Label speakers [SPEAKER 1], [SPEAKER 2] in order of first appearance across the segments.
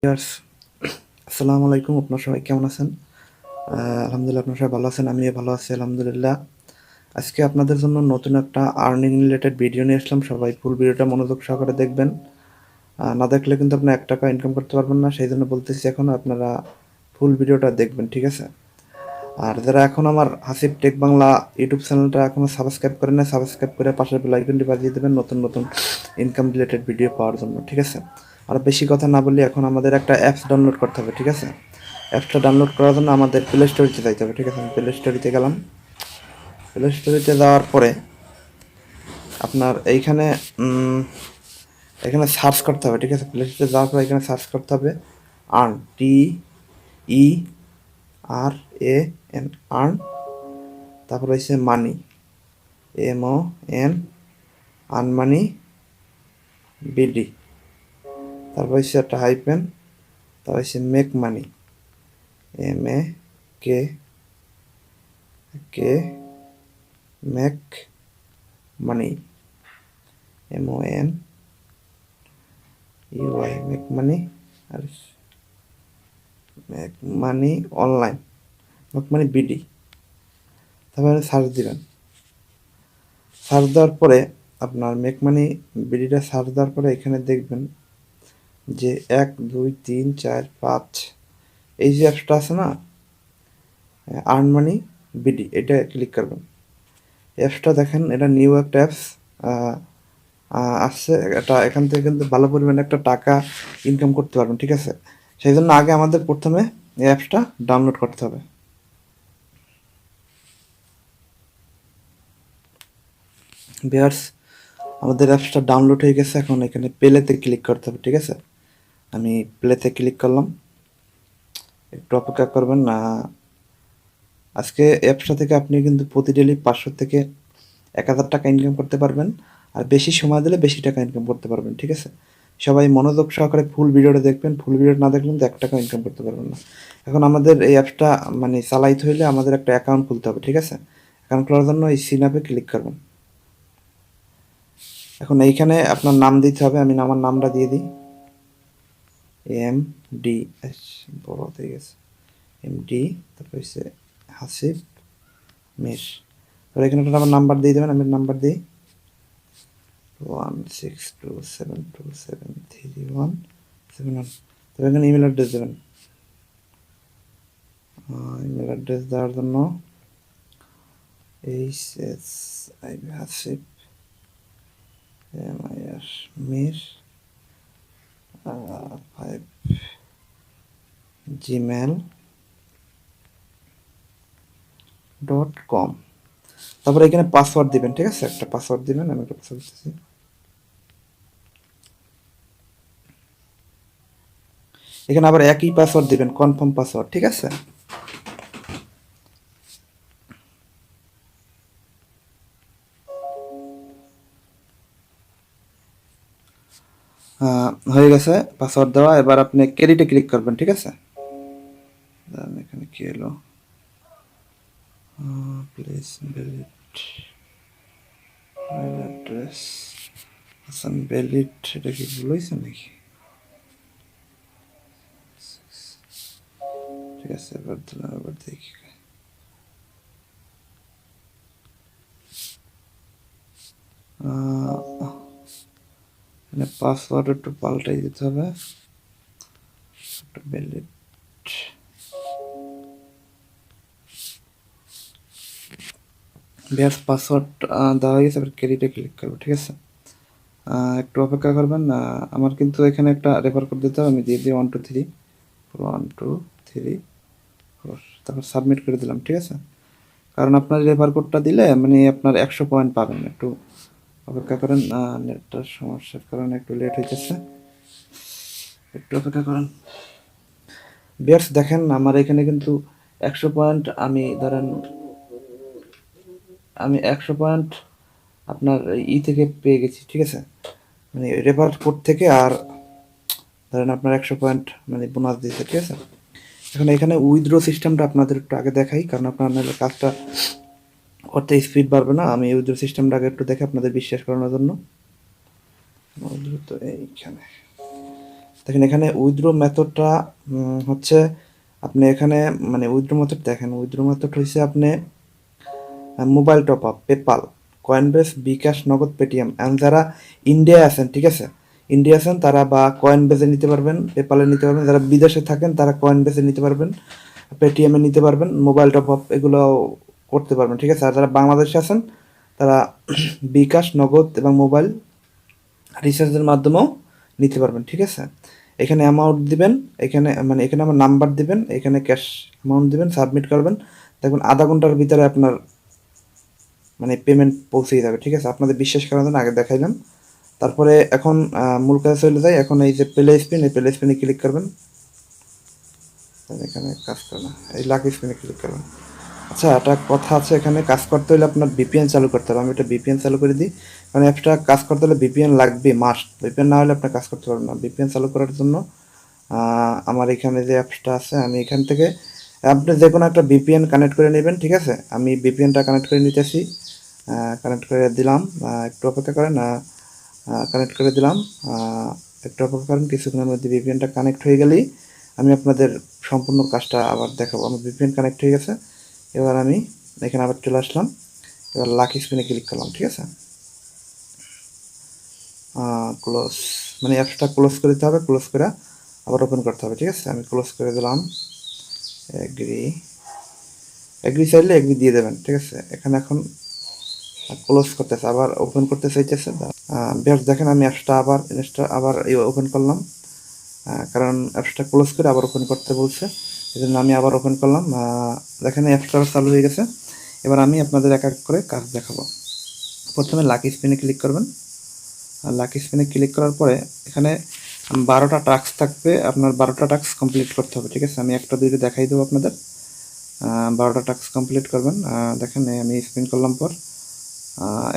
[SPEAKER 1] Viewers, আসসালামু আলাইকুম। আপনার সবাই কেমন আছেন? আলহামদুলিল্লাহ, আপনার সবাই ভালো আছেন। আমিও ভালো আছি আলহামদুলিল্লাহ। আজকে আপনাদের জন্য নতুন একটা আর্নিং রিলেটেড ভিডিও নিয়ে আসলাম। সবাই ফুল ভিডিওটা মনোযোগ সহকারে দেখবেন। না দেখলে কিন্তু আপনি ৳1 ইনকাম করতে পারবেন না। সেই জন্য বলতেছি এখন আপনারা ফুল ভিডিওটা দেখবেন, ঠিক আছে? আর যারা এখন আমার হাসিব টেক বাংলা ইউটিউব চ্যানেলটা এখনও সাবস্ক্রাইব করেন না, সাবস্ক্রাইব করে পাশের বেল আইকনটি বাজিয়ে দেবেন নতুন নতুন ইনকাম রিলেটেড ভিডিও পাওয়ার জন্য, ঠিক আছে? আর বেশি কথা না বলি, এখন আমাদের একটা অ্যাপস ডাউনলোড করতে হবে, ঠিক আছে? অ্যাপসটা ডাউনলোড করার জন্য আমাদের প্লে স্টোরিতে যাইতে হবে, ঠিক আছে? আমি প্লে স্টোরিতে গেলাম। প্লে স্টোরিতে যাওয়ার পরে আপনার এখানে সার্চ করতে হবে, ঠিক আছে? প্লে স্টোরে যাওয়ার পরে এখানে সার্চ করতে হবে আর্ন, TERAN, আর্ন। তারপর হচ্ছে মানি, MON, আনমানি BD। তারপর হচ্ছে একটা হাইপেন, তারপর হচ্ছে make money, MAK, make money, MONEY, make money. আর make money online, make money BD। তারপরে সার্চ দিবেন। সার্চ দেওয়ার পরে আপনার মেক মানি BDটা সার্চ দেওয়ার পরে এখানে দেখবেন যে 1 2 3 4 5 এই যে অ্যাপসটা আছে না, আর্ন মানি BD, এটা ক্লিক করবেন। অ্যাপসটা দেখেন, এটা নিউ একটা অ্যাপস আসছে। এটা এখান থেকে কিন্তু ভালো পরিমাণে একটা টাকা ইনকাম করতে পারবেন, ঠিক আছে? সেই জন্য আগে আমাদের প্রথমে এই অ্যাপসটা ডাউনলোড করতে হবে। ভিউয়ার্স, আমাদের অ্যাপসটা ডাউনলোড হয়ে গেছে। এখন এখানে প্লেতে ক্লিক করতে হবে, ঠিক আছে? আমি প্লেতে ক্লিক করলাম। একটু অপেক্ষা করবেন না। আজকে অ্যাপসটা থেকে আপনি কিন্তু প্রতি ডেলি 500 থেকে 1000 টাকা ইনকাম করতে পারবেন। আর বেশি সময় দিলে বেশি টাকা ইনকাম করতে পারবেন, ঠিক আছে? সবাই মনোযোগ সহকারে ফুল ভিডিওটা দেখবেন। ফুল ভিডিও না দেখলে কিন্তু ৳1 ইনকাম করতে পারবেন না। এখন আমাদের এই অ্যাপসটা মানে চালাইতে হইলে আমাদের একটা অ্যাকাউন্ট খুলতে হবে, ঠিক আছে? অ্যাকাউন্ট খোলার জন্য এই সিন অ্যাপে ক্লিক করবেন। এখন এইখানে আপনার নাম দিতে হবে। আমি আমার নামটা দিয়ে দিই, MD, বড় হয়ে গেছে, MD। তারপর হচ্ছে হাসিব মির। তারপর এখানে একটা আমার নাম্বার দিয়ে দেবেন। আমি নাম্বার দিই 162727317 তবে এখানে ইমেল অ্যাড্রেস দেবেন। ইমেল অ্যাড্রেস দেওয়ার জন্য HasibMir5@gmail.com। তারপরে এখানে পাসওয়ার্ড দিবেন, ঠিক আছে? একটা পাসওয়ার্ড দিবেন। আমি একটা পাসওয়ার্ড দিচ্ছি। এখানে আবার একই পাসওয়ার্ড দিবেন, কনফার্ম পাসওয়ার্ড, ঠিক আছে? হয়ে গেছে পাসওয়ার্ড দেওয়া। এবার আপনি ক্রেডিটে ক্লিক করবেন, ঠিক আছে? এখানে কি এলো, please valid address, Hasan valid. এটা কি ভুল হয়েছে নাকি? ঠিক আছে, এবার দিলাম। এবার দেখি পাসওয়ার্ড একটু পাল্টাই দিতে হবে। ভ্যালিড ব্যাস পাসওয়ার্ড দেওয়া হয়ে গেছে। এবার ক্রেডিটে ক্লিক করবো, ঠিক আছে? একটু অপেক্ষা করবেন। আমার কিন্তু এখানে একটা রেফার কোড দিতে হবে। আমি দিয়ে দিই 123 তারপর সাবমিট করে দিলাম, ঠিক আছে? কারণ আপনার রেফার কোডটা দিলে মানে আপনার 100 পয়েন্ট পাবেন। একটু অপেক্ষা করেন, নেটটার সমস্যার কারণে একটু লেট হইতেছে। একটু অপেক্ষা করেন। বিয়ার্স দেখেন, আমার এখানে কিন্তু 100 পয়েন্ট, আমি ধরেন আমি 100 পয়েন্ট আপনার থেকে পেয়ে গেছি, ঠিক আছে? মানে রেফার কোড থেকে। আর ধরেন আপনার 100 পয়েন্ট মানে বোনাস দিয়েছে, ঠিক আছে? এখন এখানে উইথড্র সিস্টেমটা আপনাদের একটু আগে দেখাই, কারণ আপনার কাজটা করতে স্পিড বাড়বে না। আমি উইথড্র সিস্টেমটা আগে একটু দেখে আপনাদের বিশ্বাস করানোর জন্য। তো এইখানে দেখেন এখানে উইথড্র মেথডটা হচ্ছে আপনি এখানে মানে উইথড্র মেথড দেখেন, উইথড্র মেথড হচ্ছে আপনি mobile top up, PayPal, Coinbase, bKash, Nagad, Paytm. And যারা ইন্ডিয়ায় আছেন, ঠিক আছে, ইন্ডিয়া আছেন তারা বা কয়েনবেসে নিতে পারবেন, পেপালে নিতে পারবেন। যারা বিদেশে থাকেন তারা কয়েনবেসে নিতে পারবেন, পেটিএমে নিতে পারবেন, মোবাইল টপ আপ এগুলো করতে পারবেন, ঠিক আছে। আর যারা বাংলাদেশে আছেন তারা বিকাশ, নগদ এবং মোবাইল রিচার্জের মাধ্যমেও নিতে পারবেন, ঠিক আছে। এখানে অ্যামাউন্ট দিবেন, এখানে মানে এখানে আমার নাম্বার দিবেন, এখানে ক্যাশ অ্যামাউন্ট দিবেন, সাবমিট করবেন। দেখুন আধা ঘন্টার ভিতরে আপনার মানে পেমেন্ট পৌঁছেই যাবে, ঠিক আছে। আপনাদের বিশ্বাস করার জন্য আগে দেখাইলাম। তারপরে এখন মূল কাজে চলে যায়। এখন এই যে প্লে স্পিন, এই প্লে স্পিনে ক্লিক করবেন। এখানে কাজ করে না, এই লাকি স্পিনে ক্লিক করবেন। আচ্ছা, একটা কথা আছে, এখানে কাজ করতে হলে আপনার ভিপিএন চালু করতে হবে। আমি এটা ভিপিএন চালু করে দিই, কারণ অ্যাপসটা কাজ করতে হলে ভিপিএন লাগবে, মাস্ট। ভিপিএন না হলে আপনার কাজ করতে পারবেন না। ভিপিএন চালু করার জন্য আমার এখানে যে অ্যাপসটা আছে, আমি এখান থেকে আপনি যে কোনো একটা ভিপিএন কানেক্ট করে নেবেন, ঠিক আছে। আমি ভিপিএনটা কানেক্ট করে নিতেছি, কানেক্ট করে দিলাম। একটু অপেক্ষা করেন, কানেক্ট করে দিলাম। একটু অপেক্ষা করেন, কিছুক্ষণের মধ্যে ভিপিএনটা কানেক্ট হয়ে গেলেই আমি আপনাদের সম্পূর্ণ কাজটা আবার দেখাবো। আমার ভিপিএন কানেক্ট হয়ে গেছে। এবার আমি এখানে আবার চলে আসলাম। এবার লাকি স্পিনে ক্লিক করলাম, ঠিক আছে। ক্লোজ মানে অ্যাপসটা ক্লোজ করে দিতে হবে, ক্লোজ করে আবার ওপেন করতে হবে, ঠিক আছে। আমি ক্লোজ করে দিলাম, এগ্রি, এগ্রি চাইলে এগ্রি দিয়ে দেবেন, ঠিক আছে। এখানে এখন ক্লোজ করতেছে, আবার ওপেন করতে চাইতেছে। বেশ, দেখেন আমি অ্যাপসটা আবার ওপেন করলাম, কারণ অ্যাপসটা ক্লোজ করে আবার ওপেন করতে বলছে, এই জন্য আমি আবার ওপেন করলাম। দেখেন অ্যাপসটা চালু হয়ে গেছে। এবার আমি আপনাদের এক এক করে কাজ দেখাবো। প্রথমে লাকি স্পিনে ক্লিক করবেন। আর লাকি স্পিনে ক্লিক করার পরে এখানে 12টা টাস্ক থাকবে, আপনার 12টা টাস্ক কমপ্লিট করতে হবে, ঠিক আছে। আমি একটা দুইটা দেখাই দেবো আপনাদের। 12টা টাস্ক কমপ্লিট করবেন। দেখেন আমি স্পিন করলাম পর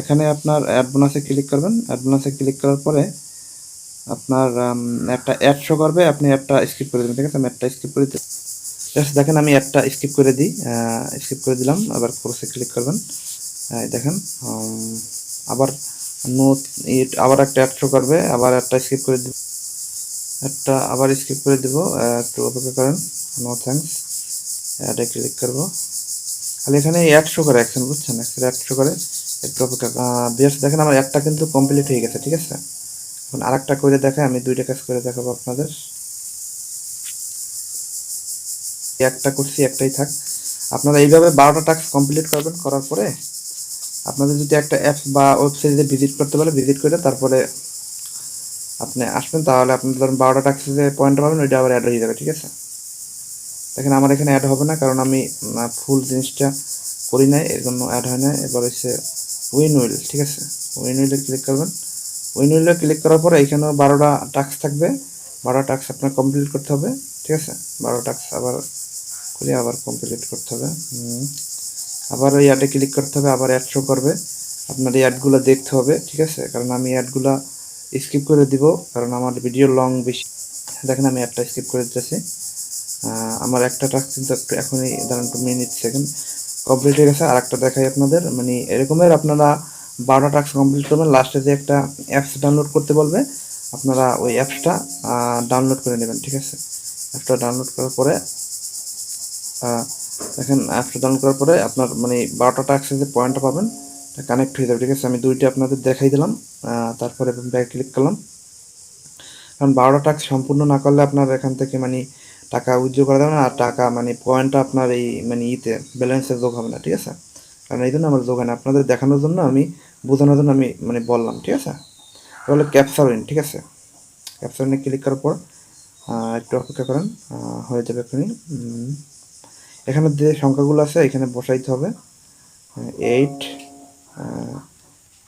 [SPEAKER 1] এখানে আপনার অ্যাড বোনাসে ক্লিক করবেন। অ্যাড বোনাসে ক্লিক করার পরে আপনার একটা অ্যাড শো করবে, আপনি অ্যাডটা স্কিপ করে দেবেন, ঠিক আছে। আমি অ্যাডটা স্কিপ করে দিই। জাস্ট দেখেন আমি অ্যাডটা স্কিপ করে দিই, স্কিপ করে দিলাম। আবার ক্রসে ক্লিক করবেন। দেখেন আবার নোট আবার একটা অ্যাড শো করবে, আবার একটা স্কিপ করে দিব, একটা আবার স্কিপ করে দিব। একটু অপেক্ষা করেন, নো থ্যাঙ্কস। অ্যাডে ক্লিক করব। খালি এখানে অ্যাড শো করে অ্যাকশন, বুঝছেন, অ্যাড শো করে। একটু অপেক্ষা বেশ, দেখেন আমার অ্যাডটা কিন্তু কমপ্লিট হয়ে গেছে, ঠিক আছে। এখন আরেকটা করে দেখাই, আমি দুইটা কাজ করে দেখাবো আপনাদের। একটা করছি, একটাই থাক। আপনারা এইভাবে 12টা টাস্ক কমপ্লিট করবেন। করার পরে আপনাদের যদি একটা অ্যাপস বা ওয়েবসাইটে ভিজিট করতে পারে, ভিজিট করে তারপরে আপনি আসবেন, তাহলে আপনি ধরুন 12টা টাস্কে যে পয়েন্ট পাবেন ওইটা আবার অ্যাড হয়ে যাবে, ঠিক আছে। দেখেন আমার এখানে অ্যাড হবে না, কারণ আমি ফুল জিনিসটা করি নাই, এর জন্য অ্যাড হয় না। এবার হচ্ছে উইন উইল, ঠিক আছে। উইন উইলে ক্লিক করবেন। উইন উইলে ক্লিক করার পরে এখানেও 12টা টাস্ক থাকবে। 12টা টাস্ক আপনার কমপ্লিট করতে হবে, ঠিক আছে। 12টা টাস্ক আবার করে আবার কমপ্লিট করতে হবে। আবার ওই অ্যাডে ক্লিক করতে হবে, আবার অ্যাড শো করবে। আপনার এই অ্যাডগুলো দেখতে হবে, ঠিক আছে, কারণ আমি অ্যাডগুলো স্কিপ করে দিব, কারণ আমার ভিডিও লং বেশি। দেখেন আমি অ্যাডটা স্কিপ করে দিতেছি। আমার একটা টাস্ক কিন্তু একটু এখনই ধরেন 2 মিনিট সেকেন্ড কমপ্লিট হয়ে গেছে। আর একটা দেখাই আপনাদের, মানে এরকমের আপনারা 12টা টাস্ক কমপ্লিট করবেন। লাস্টে যে একটা অ্যাপস ডাউনলোড করতে বলবে, আপনারা ওই অ্যাপসটা ডাউনলোড করে নেবেন, ঠিক আছে। অ্যাপসটা ডাউনলোড করার পরে দেখেন অ্যাপসটা ডাউনলোড করার পরে আপনার মানে 12টা টাস্কের যে পয়েন্টটা পাবেন কানেক্ট হয়ে যাবে, ঠিক আছে। আমি দুইটা আপনাদের দেখাই দিলাম। তারপরে ব্যাক ক্লিক করলাম, কারণ 12টা টাস্ক সম্পূর্ণ না করলে আপনার এখান থেকে মানে টাকা উইথড্র করা যাবে না, আর টাকা মানে পয়েন্টটা আপনার এই মানে ব্যালেন্সে যোগ হবে না, ঠিক আছে। কারণ এই জন্য আমার যোগ হয় না, আপনাদের দেখানোর জন্য আমি বোঝানোর জন্য আমি মানে বললাম, ঠিক আছে। তাহলে ক্যাপচার উইন, ঠিক আছে। ক্যাপচার উইনে ক্লিক করার পর একটু অপেক্ষা করেন, হয়ে যাবে এখনই। এখানে যে সংখ্যাগুলো আছে এখানে বসাইতে হবে। 8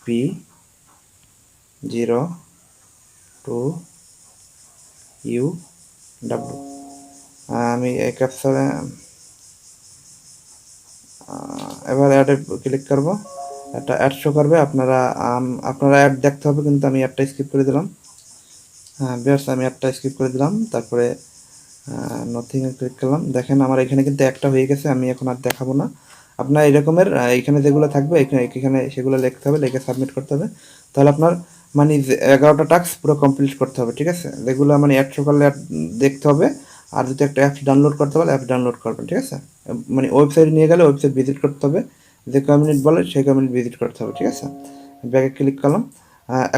[SPEAKER 1] P02UW। আমি এই ক্যাপচারে এবার অ্যাডে ক্লিক করব। একটা অ্যাড শো করবে, আপনারা অ্যাড দেখতে হবে, কিন্তু আমি অ্যাডটা স্কিপ করে দিলাম। বেশ, আমি অ্যাডটা স্কিপ করে দিলাম। তারপরে নথিংয়ে ক্লিক করলাম। দেখেন আমার এখানে কিন্তু একটা হয়ে গেছে, আমি এখন আর দেখাবো না। আপনার এরকমের এখানে যেগুলো থাকবে এখানে সেগুলো লিখতে হবে, লিখে সাবমিট করতে হবে। তাহলে আপনার মানে যে 11টা টাস্ক পুরো কমপ্লিট করতে হবে, ঠিক আছে? যেগুলো মানে অ্যাড সকালে অ্যাড দেখতে হবে, আর যদি একটা অ্যাপ ডাউনলোড করতে বলে অ্যাপ ডাউনলোড করবেন, ঠিক আছে? মানে ওয়েবসাইট নিয়ে গেলে ওয়েবসাইট ভিজিট করতে হবে, যে কমিউনিটি বলে সেই কমিউনিটি ভিজিট করতে হবে, ঠিক আছে? ব্যাকে ক্লিক করলাম।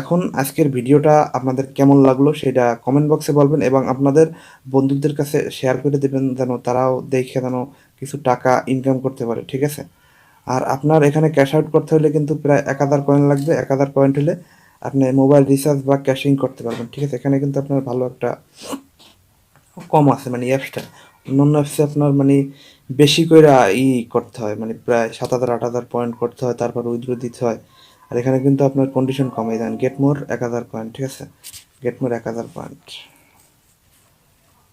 [SPEAKER 1] এখন আজকের ভিডিওটা আপনাদের কেমন লাগলো সেটা কমেন্ট বক্সে বলবেন, এবং আপনাদের বন্ধুদের কাছে শেয়ার করে দেবেন যেন তারাও দেখে যেন কিছু টাকা ইনকাম করতে পারে, ঠিক আছে? আর আপনার এখানে ক্যাশ আউট করতে হলে কিন্তু প্রায় 1000 কয়েন লাগবে। 1000 কয়েন হলে আপনি মোবাইল রিচার্জ বা ক্যাশিং করতে পারবেন, ঠিক আছে? এখানে কিন্তু আপনার ভালো একটা কম আছে মানে অ্যাপসটা। অন্যান্য অ্যাপসে আপনার মানে বেশি করে করতে হয়, মানে প্রায় 7000 8000 পয়েন্ট করতে হয়, তারপর উইথড্র দিতে হয়। আর এখানে কিন্তু আপনার কন্ডিশন কমে দেন, গেট মোর 1000 পয়েন্ট, ঠিক আছে? গেট মোর 1000 পয়েন্ট,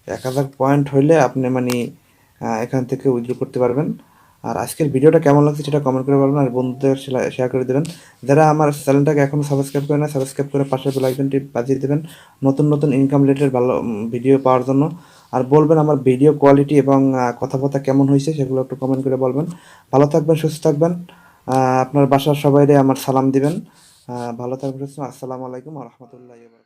[SPEAKER 1] 1000 পয়েন্ট হইলে আপনি মানে এখান থেকে উইথড্র করতে পারবেন। আর আজকের ভিডিওটা কেমন লাগছে সেটা কমেন্ট করে বলবেন, আর বন্ধুদের শেয়ার করে দেবেন। যারা আমার চ্যানেলটাকে এখনও সাবস্ক্রাইব করে না, সাবস্ক্রাইব করে পাশের বেল আইকনটি বাজিয়ে দেবেন নতুন নতুন ইনকাম রিলেটেড ভালো ভিডিও পাওয়ার জন্য। আর বলবেন আমার ভিডিও কোয়ালিটি এবং কথাবার্তা কেমন হয়েছে সেগুলো একটু কমেন্ট করে বলবেন। ভালো থাকবেন, সুস্থ থাকবেন। আপনার বাসার সবাইরে আমার সালাম দিবেন। ভালো থাকবেন, সুস্থ। আসসালামু আলাইকুম ওয়া রাহমাতুল্লাহি ওয়া বারাকাতুহু।